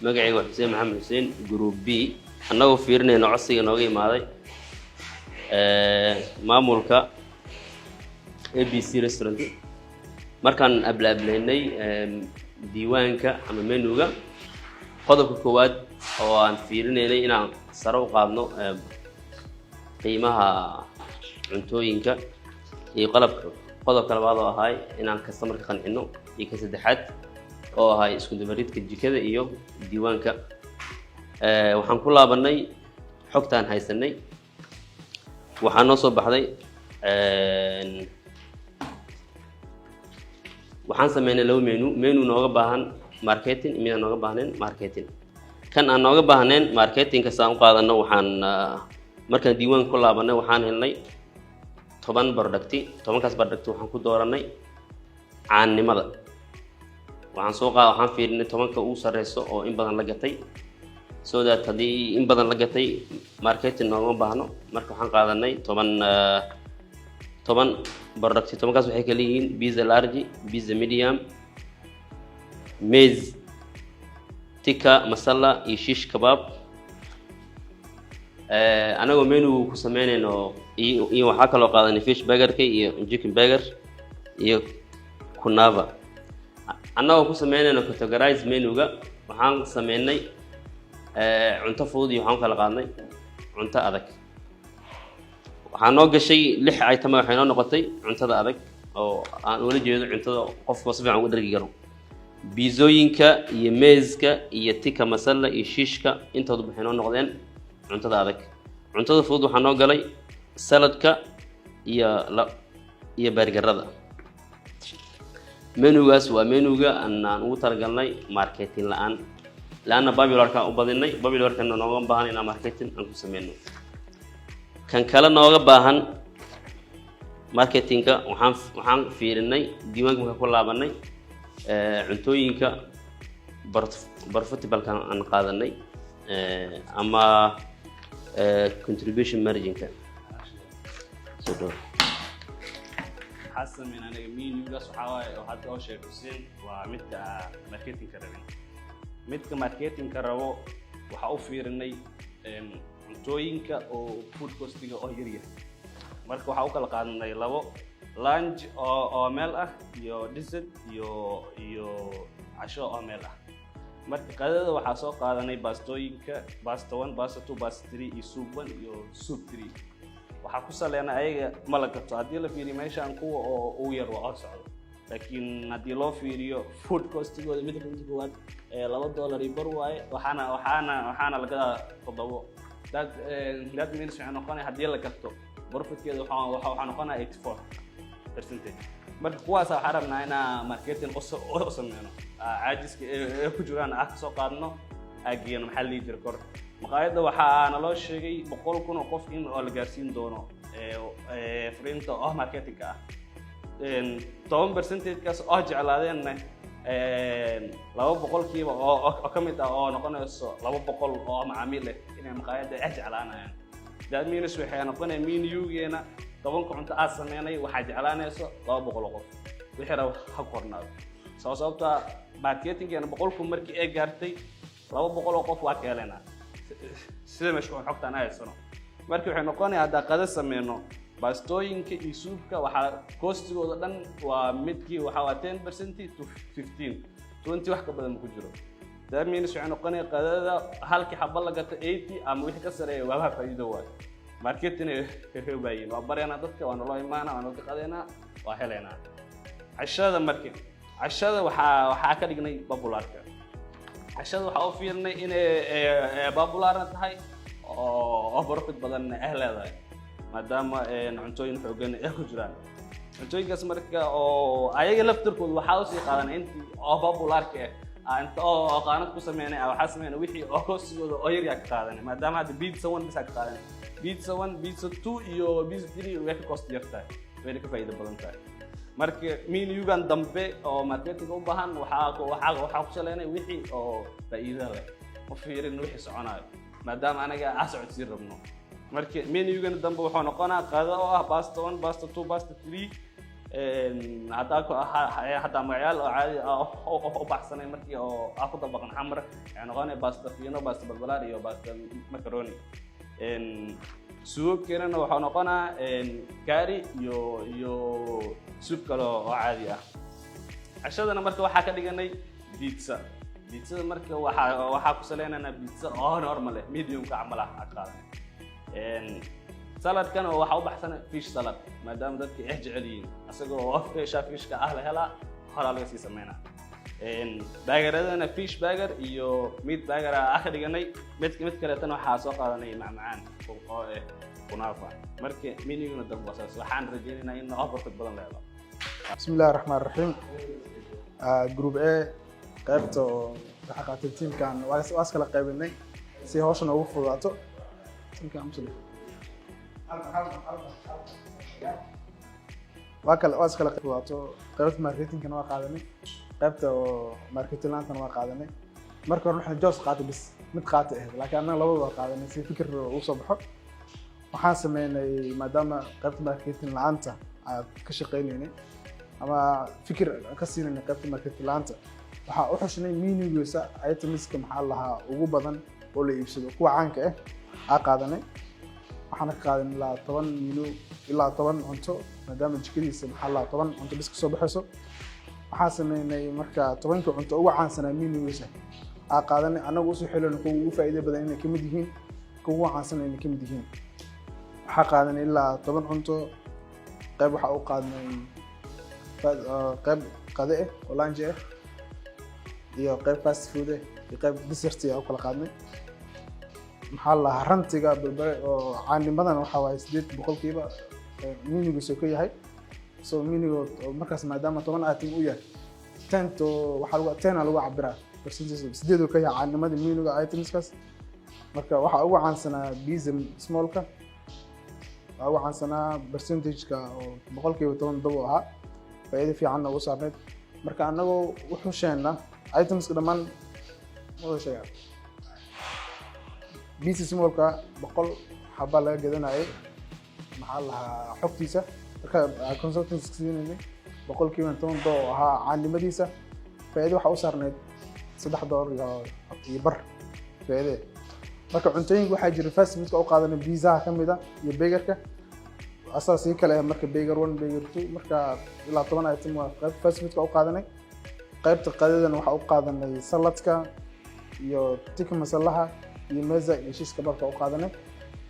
magacaygu waa Xuseen Maxamed Xuseen group B annagoo fiirinayna codsiga nooga imaaday maamulka ABC restaurant markaan ablaableynay diiwaanka ama menuga qodobka koowaad oo aan fiirinaynay inaan sare u qaadno qiimaha cuntooyinka iyo qodobka labaad oo ahay inaan customerka qancino iyo ka saddexaad oo ahay isku dabaridka jikada iyo diiwaanka waxaan ku laabanay xogtaan haysanay waxaan noo soo baxday waxaan sameynay laba menu nooga baahan marketing iyo nooga baahneen marketing kan aan nooga baahneen marketing ka saan u qaadano waxaan markaan diiwaan ku laabanay waxaan helnay 10 product 10kaas product waxaan ku dooranay caannimada waxaan fiirinay 10ka uu sareyso oo in badan la gatay so that hadii in badan la gatay marketing nooga baahno marka waxaan qaadanay 10 product 10kaas waxay kala yihiin pizza large pizza medium maize tikka masala iyo shish kebab anagoo menu ku sameynayno iyo waxa kale oo qaadanay fish burger iyo chicken burger iyo kunava annagoo ku sameynayno categorize menuga waxaan sameynay cunto fudud iyo waxaan kala qaadnay cunto adag waxaan noo gashay 6 item waxay noo noqotay cuntada adag oo aan wala jeedo cuntada qofka si fiican ugu dhargi karo biizooyinka iyo meezka iyo tikka masala iyo shishka intoodu waxay noo noqdeen cuntada adag cuntada fudud waxaan noo galay saladka iyo burgerada menugaas waa menuga aan ugu talagalnay marketing laana popularka u badinay popularka nooga baahan inaan marketing aan ku sameeyno kan kale nooga baahan marketingka waxaan fiirinay diiwaanka markaan ku laabanay cuntooyinka profitable-ka aan qaadanay ama contribution margin-ka حسن من أنا مين يجلس وحاول وحتى أول شيء حسين وعملت ماركتينج كرابين متك ماركتينج كرابو وحأوفر إني توينك أو فود كوستينج أو هيريا مرك وحأوكل قانون يلابو لانج أو ملأ يو ديزل يو عشاء أو ملأ marka qadada waxaa soo qaadanay baastooyinka basta 1 basta 2 basta 3 iyo soup 1 iyo soup 3 waxaa ku saleena ayaga ma la gato haddii la fiiriyo meeshaan kuwa oo ugu yar waa socdo laakiin haddii loo fiiriyo food costigooda mid runtii koowaad $2 iyo bar waaye waxaana laga todobo that means waxay noqonaya haddii la gato profitkeeda waxaa noqonaya 84%. marka kuwaas waxaan rabnaa inaan marketing u sameyno caajiska ee ku jiraan ka soo qaadno aagiyana maxaa la dhihi jiray kor maqaayadda waxaa naloo sheegay 100,000 oo qof in oo la gaarsiin doono fariinta oo marketingka ah 10% kaas oo jeclaadeenna 200% oo ka mid ah oo noqonayso 200 oo macaamiil leh inay maqaayadda ay jeclaanayaan that means waxay noqonayaan menu-geena 10 cunto aad sameynay waxaa jeclaanayso 200 qof wixii rabo ha qornaado sababta marketinggeena 100,000 markii ay gaartay 200 qof waa ka helena sida mashruuc xogtaan haysano markii waxay noqonayaan hadda qada sameyno baastooyinka iyo suubka waxaa costigooda dhan waa midkii waxaa 10% to 15 20 wax ka badan ku jiro that means waxay noqonayaan qadada halkii xabba la gato 80 ama wixii ka sareeya waa faa'iido waay marketing ee baayin waa bareena dadka waa noo imaana waa noo ka qadeena waa heleena cashada waxaa ka dhignay popularka cashada waxaa u fiirnay inay popular tahay oo profit badan ay leedahay maadaama cuntooyin xoogan ay ku jiraan cuntooyinkaas marka oo ayaga laftirkooda waxaa u sii qaadanay intii oo popularka inta oo qaanad ku sameynay waxaa sameynay wixii oo costigooda oo yar ka qaadanay maadaama hadda pizza 1 bisa ka qaadanay pizza 1 pizza 2 iyo pizza 3 way ka cost yartahay way ka faa'iido badan tahay marka menu-gan dambe oo marketing u baahan waxaa ku saleynay wixii oo faa'iido leh oo fiirin wixii soconayo maadaama anaga socodsiin rabno marka menu-gan dambe wuxuu noqonaa qado oo ah pasta 1 pasta 2 pasta 3 hadda magacayaal oo caadi ah u baxsanay markii oo ku dabaqan xamar waxay noqonaya pasta fino pasta balbalaar iyo pasta macaroni suugkeena waxaa noqonaa curry iyo soup kale oo caadi ah cashadana marka waxaa ka dhiganay pizza marka waxaa ku saleynaynaa pizza oo normal ah medium ka camal ah qaadan saladkana waxaa u baxsan fish salad maadaama dadka ay jecel yihiin asagoo fishka ah la helaa horaa laga sii sameynaa burgeradana fish burger iyo meat burger ka dhiganay mid kaleetana waxaa soo qaadanay macmacaan oo kunafa marka menu-guna dambe waxaan rajaynaynaa in profit badan la helo bismillahir rahmanir rahim group A qaybta oo waxa qaatay teamkan waa iskala qaybinay si hawshan ugu fududaato teamkan muslim waa iskala qaybaato qaybta marketingkan waa qaadanay qaybta oo marketing laantana waa qaadanay marka hore waxaan joos qaatay bis mid qaatay laakiin annaga labadaba waa qaadanay si fikir uu soo baxo waxaan sameynay maadaama qaybta marketing laanta aad ka shaqeynaynay ama fikir ka siinay qaybta marketing laanta waxaa u xushnay menu-giisa itemska maxaa lahaa ugu badan oo la iibsado kuwa caanka ah qaadanay waxaan ka qaadanay ilaa 10 menu ilaa 10 cunto maadaama jikadiisa maxaa lahaa 10 cunto bis ka soo baxayso waxaan sameynay marka 10 cunto ugu caansanaa menu-giisa qaadanay anagu u soo xilano kuwa ugu faa'iido badan inay kamid yihiin kuwa ugu caansan inay kamid yihiin waxaa qaadanay ilaa 10 cunto qayb waxaa u qaadanay qayb qade oo lunch iyo qayb fast food iyo qayb dessert oo kala qaadnay maxaa la rantiga balbare oo caanimadan waxa waaye 8% menu-giisa ka yahay so menu markaas maadaama 10 item u yahay 10 to waxa lagu cabiraa percentage 8 ka yahay caanimada menu-ga itemskaas marka waxa ugu caansanaa pizza small-ka ugu caansanaa percentage-ka oo 10% dabo ahaa faa'iido fiican ugu saarneed marka anagoo wuxuu sheena itemska dhamaan wada sheegaa pizza small-ka 100 xabba laga gadanayay maxaa lahaa xogtiisa marka consultants siinay 10% doo ahaa caanimadiisa faa'iido waxa u saarneed $3 iyo bar faa'iido marka cuntooyinka waxaa jira fast food u qaadanay pizza kamida iyo burgerka asaasi kale marka burger 1 burger 2 marka ilaa 10 item waa fast food u qaadanay qaybta qadadana waxa u qaadanay saladka iyo tika masalaha iyo meza iyo shiiska barka u qaadanay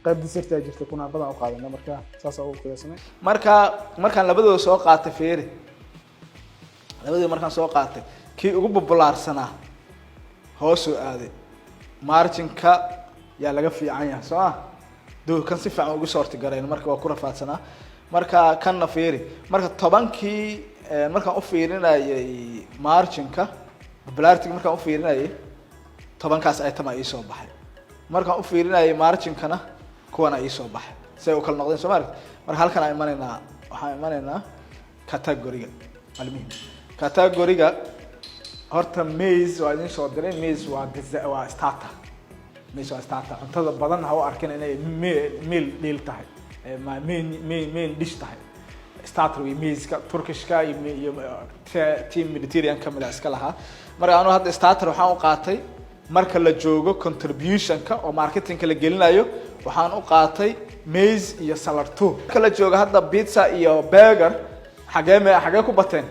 qayb dessert ay jirtay kuna badan u qaadanay marka saas oo u qiyaasnay markaan labadooda soo qaatay feeri labadooda markaan soo qaatay kii ugu populaarsanaa hoos u aaday margin-ka yaa laga fiican yahay soo ah duu kan si fiican ugu soorti gareyn marka waa ku rafaadsanaa marka kanna feeri marka 10kii markaan u fiirinayay margin-ka popularity markaan u fiirinayay 10kaas item ay soo baxay markaan u fiirinayay margin-kana kuwana ay soo baxay say u kala noqdeen Soomaaliya marka halkan ay waxaan imanaynaa category-ga almuhim category-ga horta maize waa idin soo diray maize waa starter maize waa starter cuntada badan ha u arkin inay meal deal tahay main dish tahay starter way maize-ka Turkish-ka iyo team Mediterranean kamid ah iska lahaa marka anu hadda starter waxaan u qaatay marka la joogo contribution-ka oo marketing-ka la gelinayo waxaan u qaatay maize iyo salarto marka la joogo hadda pizza iyo burger xagee ku bateen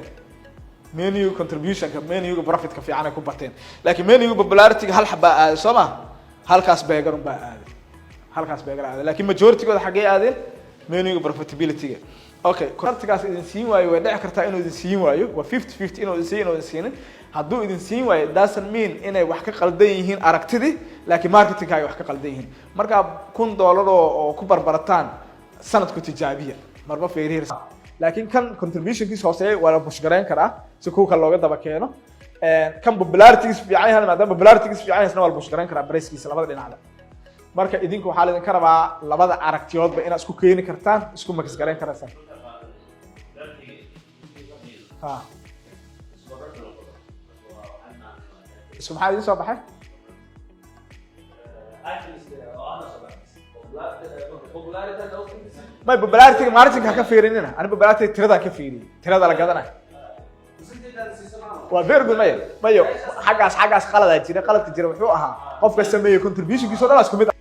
menu contribution-ka menu profit-ka fiican ay ku bateen laakiin menu popularity-ga hal xabaa aaday Soomaa halkaas burger baa aaday halkaas burger aaday laakiin majority-gooda xagee aadeen menu profitability-ga okay kortigaas idin siin waayo way dhici kartaa inuu idin siin waayo waa 50-50 inuu idin siinin hadduu idin siin waayo doesn't mean inay wax ka qaldan yihiin aragtidii laakiin marketing ay wax ka qaldan yihiin marka $1 oo ku barbarataan sanadku tijaabiya marba feeriir laakiin kan contribution-kiisa hooseeya waa la push gareyn karaa si kuwa kale looga daba keeno kan popularity-giisa fiican yahay maadaama popularity-giisa fiican yahay waa la push gareyn karaa price-kiisa labada dhinacba marka idinku waxaa la idin ka rabaa labada aragtiyoodba inaad isku keeni kartaan isku mix gareyn karaysaan isku maxaa idin soo baxay ما ببلارتي مارتين كا فيريننا انا ببلارتي تيردا كا فيري تيردا لا غدانا وبير غمايا مايو حقاس قلدا جيره قلبك جيره wuxuu ahaa qofka sameeyay contribution kiisa dhan isku mid